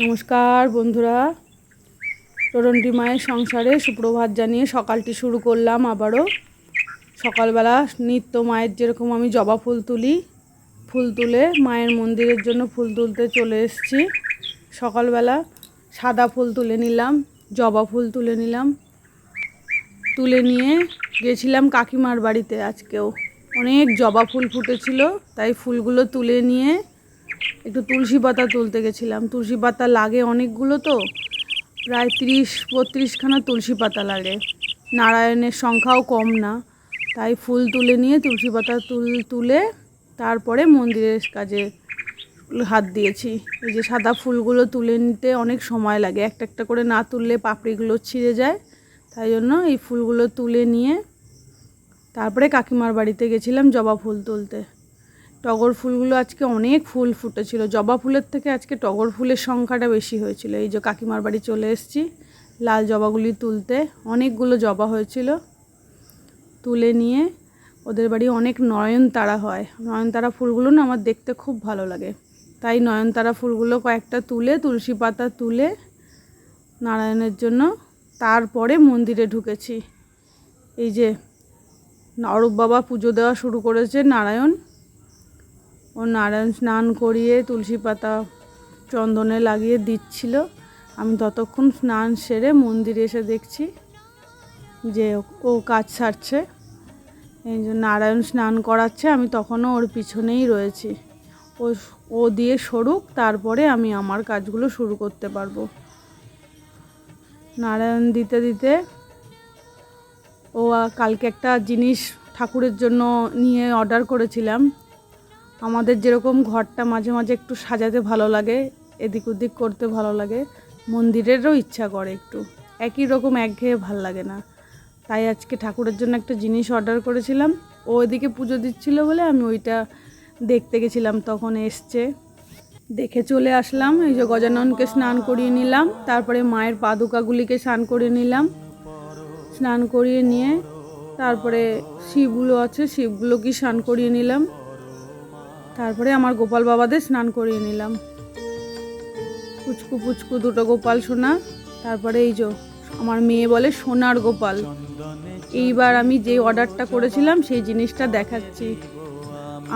নমস্কার বন্ধুরা, টরন্টি মায়ের সংসারে সুপ্রভাত জানিয়ে সকালটি শুরু করলাম। আবারও সকালবেলা নিত্য মায়ের যেরকম আমি জবা ফুল তুলি, ফুল তুলে মায়ের মন্দিরের জন্য ফুল তুলতে চলে এসেছি। সকালবেলা সাদা ফুল তুলে নিলাম, জবা ফুল তুলে নিলাম, তুলে নিয়ে গেছিলাম কাকিমার বাড়িতে। আজকেও অনেক জবা ফুল ফুটেছিল, তাই ফুলগুলো তুলে নিয়ে একটু তুলসী পাতা তুলতে গেছিলাম। তুলসী পাতা লাগে অনেকগুলো, তো প্রায় 30-32খানা তুলসী পাতা লাগে। নারায়ণের সংখ্যাও কম না, তাই ফুল তুলে নিয়ে তুলসী পাতা তুলে তারপরে মন্দিরের কাজে হাত দিয়েছি। এই যে সাদা ফুলগুলো তুলে নিতে অনেক সময় লাগে, একটা একটা করে না তুললে পাপড়িগুলো ছিঁড়ে যায়। তাই জন্য এই ফুলগুলো তুলে নিয়ে তারপরে কাকিমার বাড়িতে গেছিলাম জবা ফুল তুলতে। টগর ফুলগুলো আজকে অনেক ফুল ফুটেছিল, জবা ফুলের থেকে আজকে টগর ফুলের সংখ্যাটা বেশি হয়েছিল। এই যে কাকিমার বাড়ি চলে এসেছি লাল জবাগুলি তুলতে, অনেকগুলো জবা হয়েছিল। তুলে নিয়ে ওদের বাড়ি অনেক নয়নতারা হয়, নয়নতারা ফুলগুলো না আমার দেখতে খুব ভালো লাগে, তাই নয়নতারা ফুলগুলো কয়েকটা তুলে তুলসী পাতা তুলে নারায়ণের জন্য তারপরে মন্দিরে ঢুকেছি। এই যে অরূপ বাবা পুজো দেওয়া শুরু করেছে। নারায়ণ স্নান করিয়ে তুলসী পাতা চন্দনে লাগিয়ে দিচ্ছিল। আমি ততক্ষণ স্নান সেরে মন্দিরে এসে দেখছি যে ও কাজ সারছে, এই যে নারায়ণ স্নান করাচ্ছে। আমি তখনও ওর পিছনেই রয়েছি। ও দিয়ে সরুক, তারপরে আমি আমার কাজগুলো শুরু করতে পারবো। নারায়ণ দিতে দিতে ও কালকে একটা জিনিস ঠাকুরের জন্য নিয়ে অর্ডার করেছিলাম। আমাদের যেরকম ঘরটা মাঝে মাঝে একটু সাজাতে ভালো লাগে, এদিক ওদিক করতে ভালো লাগে, মন্দিরেরও ইচ্ছা করে একটু, একই রকম একঘেয়ে ভাল লাগে না। তাই আজকে ঠাকুরের জন্য একটা জিনিস অর্ডার করেছিলাম। ও এদিকে পুজো দিচ্ছিল বলে আমি ওইটা দেখতে গেছিলাম, তখন এসছে, দেখে চলে আসলাম। এই যে গজাননকে স্নান করিয়ে নিলাম, তারপরে মায়ের পাদুকাগুলিকে স্নান করিয়ে নিলাম। স্নান করিয়ে নিয়ে তারপরে শিবগুলো আছে, শিবগুলোকে স্নান করিয়ে নিলাম। তারপরে আমার গোপাল বাবাদের স্নান করিয়ে নিলাম, পুচকু পুচকু দুটো গোপাল সোনা। তারপরে এই যে আমার মেয়ে বলে সোনার গোপাল। এইবার আমি যে অর্ডারটা করেছিলাম সেই জিনিসটা দেখাচ্ছি।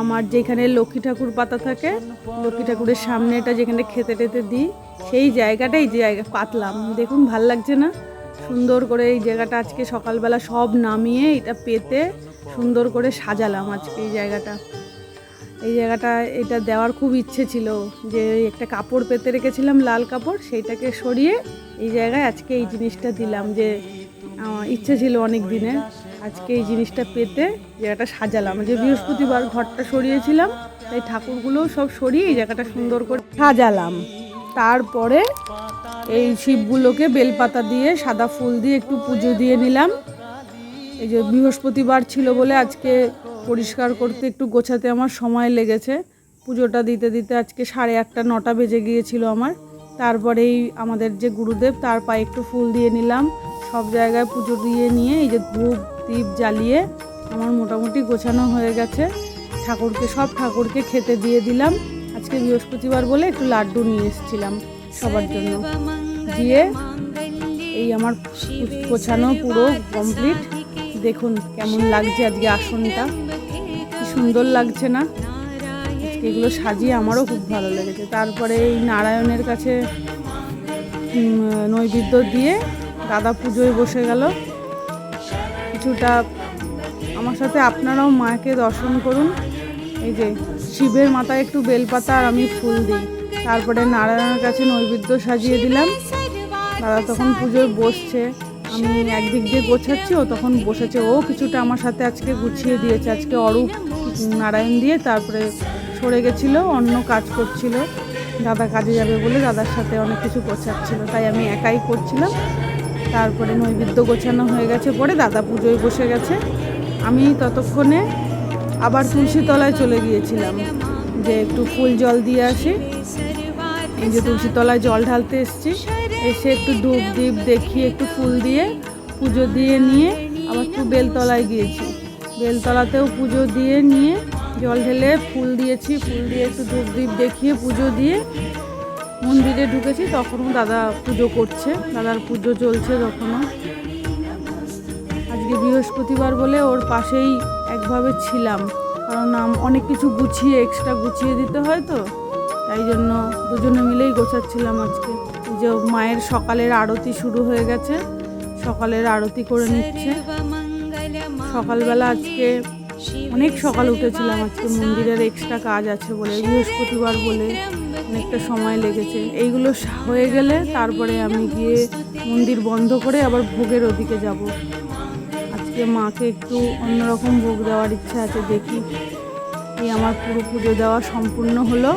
আমার যেখানে লক্ষ্মী ঠাকুর পাতা থাকে, লক্ষ্মী ঠাকুরের সামনে এটা যেখানে খেতে টেতে দিই, সেই জায়গাটা এই জায়গা পাতলাম। দেখুন ভাল লাগছে না? সুন্দর করে এই জায়গাটা আজকে সকালবেলা সব নামিয়ে এটা পেতে সুন্দর করে সাজালাম আজকে এই জায়গাটা। এটা দেওয়ার খুব ইচ্ছে ছিল, যে একটা কাপড় পেতে রেখেছিলাম লাল কাপড়, সেইটাকে সরিয়ে এই জায়গায় আজকে এই জিনিসটা দিলাম। যে ইচ্ছে ছিল অনেক দিনের, আজকে এই জিনিসটা পেতে জায়গাটা সাজালাম। যে বৃহস্পতিবার ঘরটা সরিয়েছিলাম, তাই ঠাকুরগুলো সব সরিয়ে এই জায়গাটা সুন্দর করে সাজালাম। তারপরে এই শিবগুলোকে বেলপাতা দিয়ে সাদা ফুল দিয়ে একটু পুজো দিয়ে নিলাম। এই যে বৃহস্পতিবার ছিল বলে আজকে পরিষ্কার করতে একটু গোছাতে আমার সময় লেগেছে। পুজোটা দিতে দিতে আজকে 8:30-9টা বেজে গিয়েছিল আমার। তারপরেই আমাদের যে গুরুদেব, তার পায়ে একটু ফুল দিয়ে নিলাম। সব জায়গায় পুজো দিয়ে নিয়ে এই যে ধূপ দীপ জ্বালিয়ে আমার মোটামুটি গোছানো হয়ে গেছে। সব ঠাকুরকে খেতে দিয়ে দিলাম। আজকে বৃহস্পতিবার বলে একটু লাড্ডু নিয়ে এসেছিলাম সবার জন্য। দিয়ে এই আমার গোছানো পুরো কমপ্লিট। দেখুন কেমন লাগছে আজকে আসনটা, কি সুন্দর লাগছে না? আজকে এগুলো সাজিয়ে আমারও খুব ভালো লেগেছে। তারপরে এই নারায়ণের কাছে নৈবেদ্য দিয়ে দাদা পুজোয় বসে গেল। কিছুটা আমার সাথে আপনারাও মাকে দর্শন করুন। এই যে শিবের মাথায় একটু বেলপাতা আর আমি ফুল দিই। তারপরে নারায়ণের কাছে নৈবেদ্য সাজিয়ে দিলাম। দাদা তখন পুজোয় বসছে, আমি একদিক দিয়ে গোছাচ্ছি, ও তখন বসেছে। ও কিছুটা আমার সাথে আজকে গুছিয়ে দিয়েছে। আজকে অরূপ নারায়ণ দিয়ে তারপরে সরে গেছিলো, অন্য কাজ করছিল। দাদা কাজে যাবে বলে দাদার সাথে অনেক কিছু গোছাচ্ছিল, তাই আমি একাই করছিলাম। তারপরে নৈবেদ্য গোছানো হয়ে গেছে, পরে দাদা পুজোয় বসে গেছে। আমি ততক্ষণে আবার তুলসী তলায় চলে গিয়েছিলাম, যে একটু ফুল জল দিয়ে আসি। এই যে তুলসী তলায় জল ঢালতে এসেছি, এসে একটু ধূপ দীপ দেখিয়ে একটু ফুল দিয়ে পুজো দিয়ে নিয়ে আবার একটু বেলতলায় গিয়েছি। বেলতলাতেও পুজো দিয়ে নিয়ে জল ঢেলে ফুল দিয়েছি, ফুল দিয়ে একটু ধূপ দীপ দেখিয়ে পুজো দিয়ে মন্দিরে ঢুকেছি তখনও দাদা পুজো করছে, দাদার পুজো চলছে তখনও। আজকে বৃহস্পতিবার বলে ওর পাশেই একভাবে ছিলাম, কারণ অনেক কিছু এক্সট্রা গুছিয়ে দিতে হয় তো, তাই জন্য দুজনে মিলেই গোছাচ্ছিলাম আজকে। যে মায়ের সকালের আরতি শুরু হয়ে গেছে, সকালের আরতি করে নিচ্ছে। সকালবেলা আজকে অনেক সকাল উঠেছিলাম, আজকে মন্দিরের এক্সট্রা কাজ আছে বলে, বৃহস্পতিবার বলে অনেকটা সময় লেগেছে। এইগুলো হয়ে গেলে তারপরে আমি গিয়ে মন্দির বন্ধ করে আবার ভোগের ওদিকে যাব। আজকে মাকে একটু অন্যরকম ভোগ দেওয়ার ইচ্ছা আছে, দেখি। এই আমার পুরো পুজো দেওয়া সম্পূর্ণ হলো,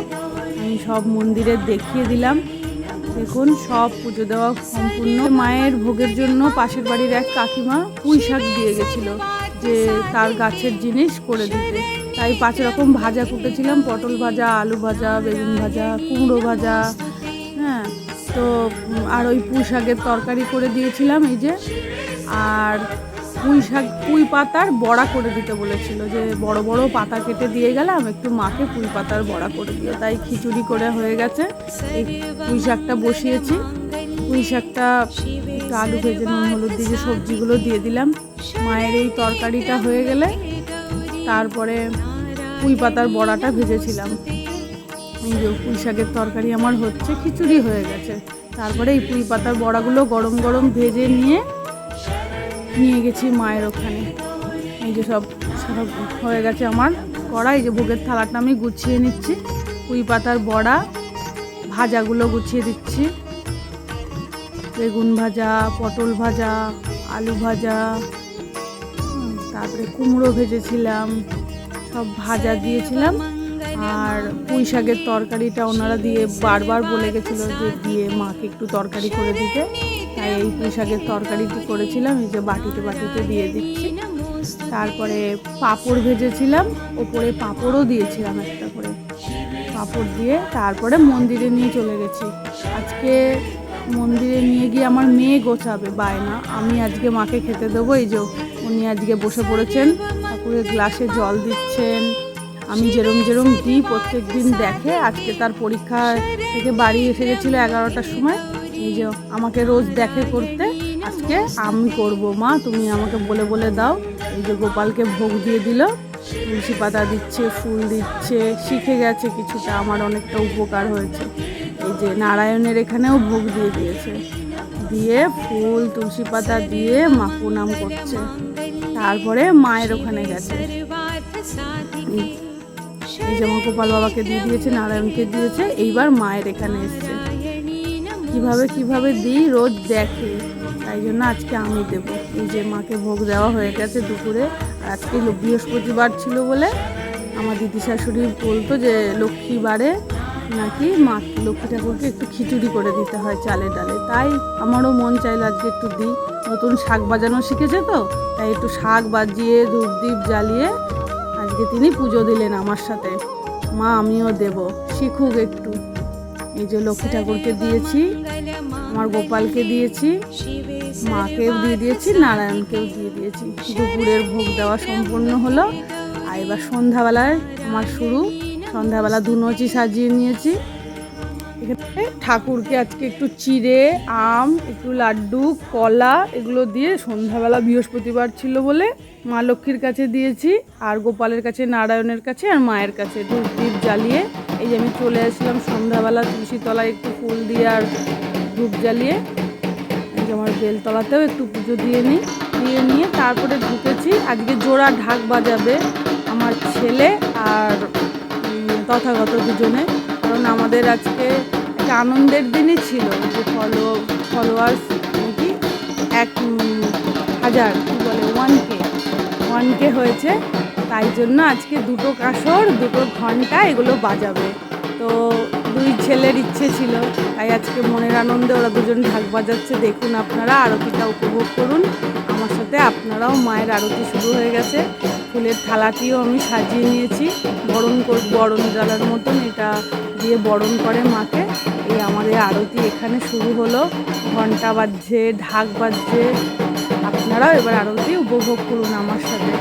আমি সব মন্দিরে দেখিয়ে দিলাম। দেখুন সব পুজো দেওয়া সম্পূর্ণ। মায়ের ভোগের জন্য পাশের বাড়ির এক কাকিমা পুঁই শাক দিয়ে গেছিলো যে তার গাছের জিনিস করে দিতে, তাই 5 রকম ভাজা কুটেছিলাম, পটল ভাজা, আলু ভাজা, বেগুন ভাজা, কুমড়ো ভাজা, হ্যাঁ। তো আর ওই পুঁই শাকের তরকারি করে দিয়েছিলাম এই যে। আর পুঁই পাতার বড়া করে দিতে বলেছিল, যে বড় বড় পাতা কেটে দিয়ে গেলাম, একটু মাকে পুঁই পাতার বড়া করে দিও। তাই খিচুড়ি করে হয়ে গেছে। এই পুঁই শাকটা বসিয়েছি, পুঁই শাকটা একটু আলু ভেজে নুন হলুদ দিয়ে যে সবজিগুলো দিয়ে দিলাম। মায়ের এই তরকারিটা হয়ে গেলে তারপরে পুঁই পাতার বড়াটা ভেজেছিলাম। এই যে পুঁই শাকের তরকারি আমার হচ্ছে, খিচুড়ি হয়ে গেছে। তারপরে এই পুঁই পাতার বড়াগুলো গরম গরম ভেজে নিয়ে গেছি মায়ের ওখানে। এই যে সব হয়ে গেছে আমার করা। এই যে ভোগের থালাটা আমি গুছিয়ে নিচ্ছি, পুঁই পাতার বড়া ভাজাগুলো গুছিয়ে দিচ্ছি, বেগুন ভাজা, পটল ভাজা, আলু ভাজা, তারপরে কুমড়ো ভেজেছিলাম, সব ভাজা দিয়েছিলাম। আর পুঁই শাকের তরকারিটা ওনারা দিয়ে বারবার বলে গেছিলো যে দিয়ে মাকে একটু তরকারি করে দিতে, তাই এই পুঁই শাকের তরকারিটি করেছিলাম। এই যে বাটিতে দিয়ে দিচ্ছি। তারপরে পাঁপড় ভেজেছিলাম, ওপরে পাঁপড়ও দিয়েছিলাম একটা করে, পাঁপড় দিয়ে তারপরে মন্দিরে নিয়ে চলে গেছি। আজকে মন্দিরে নিয়ে গিয়ে আমার মেয়ে গোছাবে বায়না, আমি আজকে মাকে খেতে দেবো। এই যে উনি আজকে বসে পড়েছেন, ঠাকুরের গ্লাসে জল দিচ্ছেন। আমি যেরম দিই প্রত্যেক দিন দেখে। আজকে তার পরীক্ষা থেকে বাড়ি এসে গেছিলো 11টার সময়। এই যে আমাকে রোজ দেখে করতে, আজকে আমি করব, মা তুমি আমাকে বলে বলে দাও। এই যে গোপালকে ভোগ দিয়ে দিল, তুলসী পাতা দিচ্ছে, ফুল দিচ্ছে, শিখে গেছে কিছুটা, আমার অনেকটা উপকার হয়েছে। এই যে নারায়ণের এখানেও ভোগ দিয়ে দিয়েছে, দিয়ে ফুল তুলসী পাতা দিয়ে মা প্রণাম করছে। তারপরে মায়ের ওখানে গেছে। এই যে আমার গোপাল বাবাকে দিয়ে দিয়েছে, নারায়ণকে দিয়েছে, এইবার মায়ের এখানে এসছে। কিভাবে দিই রোজ দেখে, তাই জন্য আজকে আমি দেবো। এই যে মাকে ভোগ দেওয়া হয়ে গেছে দুপুরে। আর আজকে বৃহস্পতিবার ছিল বলে আমার দিদি শাশুড়ি বলতো যে লক্ষ্মীবারে নাকি মা লক্ষ্মী ঠাকুরকে একটু খিচুড়ি করে দিতে হয় চালে ডালে, তাই আমারও মন চাইলো আজকে একটু দিই। নতুন শাক বাজানো শিখেছে তো, তাই একটু শাক বাজিয়ে ধূপ দ্বীপ জ্বালিয়ে আজকে তিনি পুজো দিলেন আমার সাথে। মা আমিও দেব, শিখুক একটু। এই যে লক্ষ্মী ঠাকুরকে দিয়েছি, আমার গোপালকে দিয়েছি, মাকেও দিয়ে দিয়েছি, নারায়ণকেও দিয়ে দিয়েছি। দুপুরের ভোগ দেওয়া সম্পূর্ণ হলো। আর এবার সন্ধ্যাবেলায় আমার শুরু। সন্ধ্যাবেলা ধুনুচি সাজিয়ে নিয়েছি। এখানে ঠাকুরকে আজকে একটু চিড়ে, আম, একটু লাড্ডু, কলা এগুলো দিয়ে সন্ধ্যাবেলা বৃহস্পতিবার ছিল বলে মা লক্ষ্মীর কাছে দিয়েছি, আর গোপালের কাছে, নারায়ণের কাছে, আর মায়ের কাছে ধূপ দ্বীপ জ্বালিয়ে এই যে আমি চলে আসলাম সন্ধ্যাবেলা তুলসী তলায় একটু ফুল দিয়ে আর ধূপ জ্বালিয়ে। এই যে আমার বেলতলাতেও একটু পুজো দিয়ে নিয়ে তারপরে ঢুকেছি। আজকে জোড়া ঢাক বাজাবে আমার ছেলে আর তথাগত দুজনে, কারণ আমাদের আজকে একটা আনন্দের দিনই ছিল, যে ফলোয়ার্স নাকি 1000 কী বলে 1K হয়েছে, তাই জন্য আজকে 2টো কাসর, 2টো ঘন্টা এগুলো বাজাবে। তো 2 ছেলের ইচ্ছে ছিল, তাই আজকে মনের আনন্দে ওরা দুজন ঢাক বাজাচ্ছে। দেখুন আপনারা, আরতিটা উপভোগ করুন আমার সাথে আপনারাও। মায়ের আরতি শুরু হয়ে গেছে। ফুলের থালাটিও আমি সাজিয়ে নিয়েছি, বরণ জ্বালার মতন, এটা দিয়ে বরণ করে মাকে। এই আমাদের আরতি এখানে শুরু হলো, ঘন্টা বাজছে, ঢাক বাজছে। আপনারাও এবার আরতি উপভোগ করুন আমার সাথে।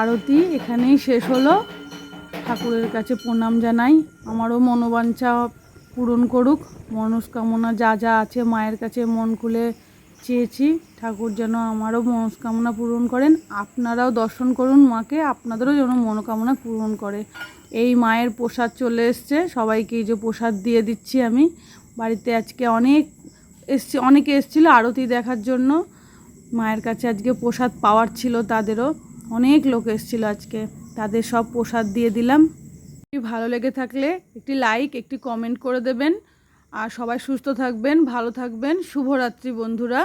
আরতি এখানেই শেষ হলো। ঠাকুরের কাছে প্রণাম জানাই, আমারও মনোবাঞ্ছা পূরণ করুক। মনস্কামনা যা যা আছে মায়ের কাছে মন খুলে চেয়েছি, ঠাকুর যেন আমারও মনস্কামনা পূরণ করেন। আপনারাও দর্শন করুন মাকে, আপনাদেরও যেন মনোকামনা পূরণ করে। এই মায়ের প্রসাদ চলে এসছে, সবাইকে এই যে প্রসাদ দিয়ে দিচ্ছি আমি। বাড়িতে আজকে অনেকে এসেছিলো আরতি দেখার জন্য। মায়ের কাছে আজকে প্রসাদ পাওয়ার ছিল, তাদেরও অনেক লোক এসেছিলো আজকে, তাদের সব প্রসাদ দিয়ে দিলাম। ভালো লেগে থাকলে একটি লাইক, একটি কমেন্ট করে দেবেন। আর সবাই সুস্থ থাকবেন, ভালো থাকবেন। শুভরাত্রি বন্ধুরা।